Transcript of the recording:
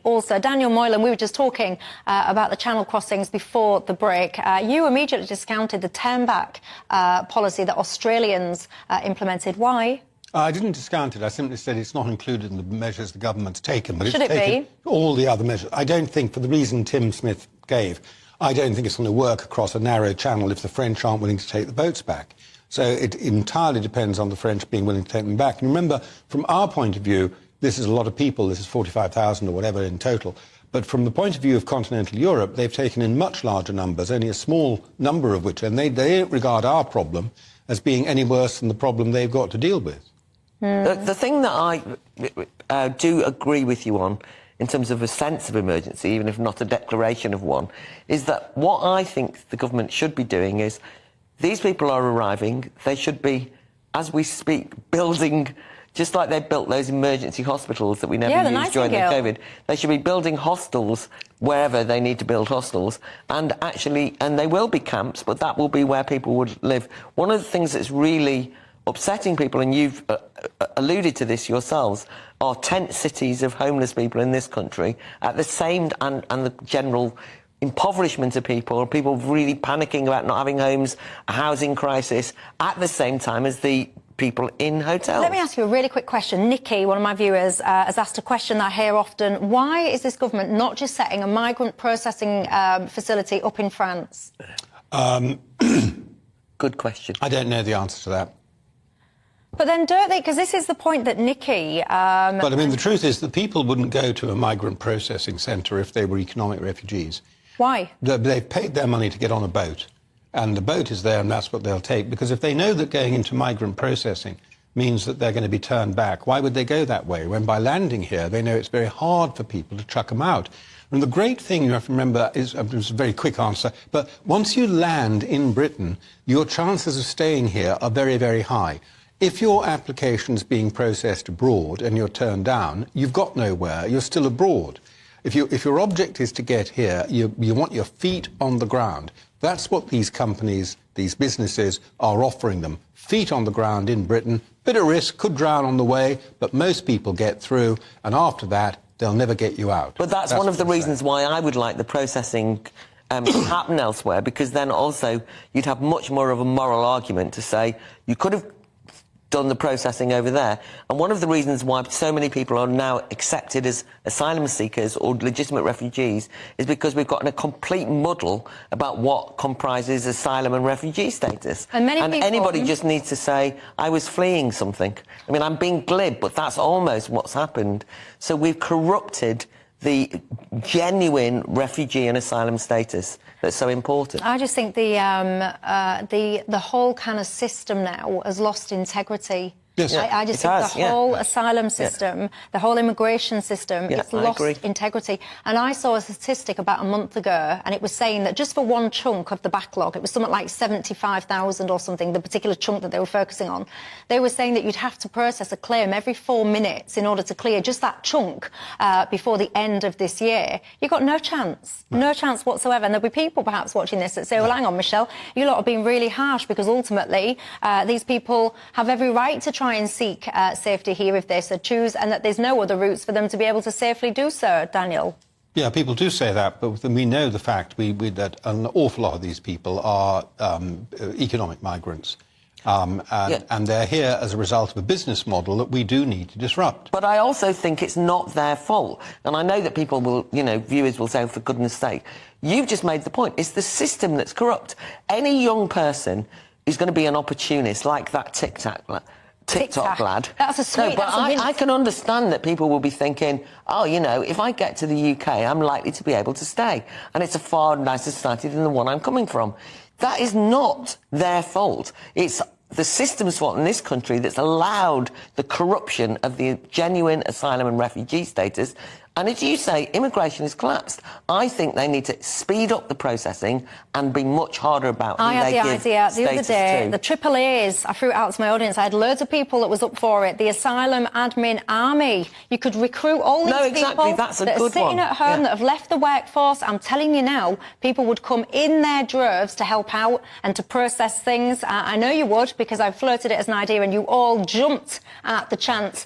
also. Daniel Moylan, we were just talking about the channel crossings before the break. You immediately discounted the turn-back policy that Australians implemented. Why? I didn't discount it. I simply said it's not included in the measures the government's taken. But Should it's taken be? All the other measures. I don't think, for the reason Tim Smith gave, I don't think it's going to work across a narrow channel if the French aren't willing to take the boats back. So it entirely depends on the French being willing to take them back. And remember, from our point of view, this is a lot of people. This is 45,000 or whatever in total. But from the point of view of continental Europe, they've taken in much larger numbers, only a small number of which, and they don't regard our problem as being any worse than the problem they've got to deal with. The thing that I do agree with you on, in terms of a sense of emergency, even if not a declaration of one, is that what I think the government should be doing is, these people are arriving, they should be, as we speak, building, just like they built those emergency hospitals that we never used during the COVID, they should be building hostels wherever they need to build hostels, and they will be camps, but that will be where people would live. One of the things that's really upsetting people, and you've alluded to this yourselves, are tent cities of homeless people in this country at the same, and the general impoverishment of people really panicking about not having homes, a housing crisis, at the same time as the people in hotels. Let me ask you a really quick question. Nikki, one of my viewers, has asked a question that I hear often. Why is this government not just setting a migrant processing facility up in France? Good question. I don't know the answer to that. But then don't they, because this is the point that Nikki... But, I mean, the truth is that people wouldn't go to a migrant processing centre if they were economic refugees. Why? They've paid their money to get on a boat, and the boat is there and that's what they'll take, because if they know that going into migrant processing means that they're going to be turned back, why would they go that way, when by landing here they know it's very hard for people to chuck them out? And the great thing you have to remember is, it's a very quick answer, but once you land in Britain, your chances of staying here are very, very high. If your application's being processed abroad and you're turned down, you've got nowhere, you're still abroad. If your object is to get here, you want your feet on the ground. That's what these companies, these businesses are offering them. Feet on the ground in Britain, bit of risk, could drown on the way, but most people get through, and after that, they'll never get you out. But that's one of the reasons why I would like the processing to happen elsewhere, because then also you'd have much more of a moral argument to say you could have done the processing over there. And one of the reasons why so many people are now accepted as asylum seekers or legitimate refugees is because we've gotten a complete muddle about what comprises asylum and refugee status. And anybody just needs to say, I was fleeing something. I mean, I'm being glib, but that's almost what's happened. So we've corrupted the genuine refugee and asylum status that's so important. I just think the whole kind of system now has lost integrity. Yes. I just think the whole asylum system, the whole immigration system, it's lost integrity. And I saw a statistic about a month ago, and it was saying that just for one chunk of the backlog, it was something like 75,000 or something, the particular chunk that they were focusing on, they were saying that you'd have to process a claim every 4 minutes in order to clear just that chunk before the end of this year. You've got no chance, no chance whatsoever. And there'll be people perhaps watching this that say, well, hang on, Michelle, you lot are being really harsh, because ultimately these people have every right to try and seek safety here if they so choose, and that there's no other routes for them to be able to safely do so. Daniel? Yeah, people do say that, but we know the fact that an awful lot of these people are economic migrants. And they're here as a result of a business model that we do need to disrupt. But I also think it's not their fault. And I know that people will, viewers will say, oh, for goodness sake, you've just made the point. It's the system that's corrupt. Any young person who's going to be an opportunist, like that TikTok lad. That's a sweet... No, but I can understand that people will be thinking, oh, if I get to the UK, I'm likely to be able to stay. And it's a far nicer society than the one I'm coming from. That is not their fault. It's the system's fault in this country that's allowed the corruption of the genuine asylum and refugee status. And as you say, immigration has collapsed. I think they need to speed up the processing and be much harder about who they give status to. I had the idea the other day, the AAAs, I threw it out to my audience, I had loads of people that was up for it, the asylum admin army. You could recruit all these people that's a that good are sitting at home, that have left the workforce. I'm telling you now, people would come in their droves to help out and to process things. I know you would, because I floated it as an idea and you all jumped at the chance.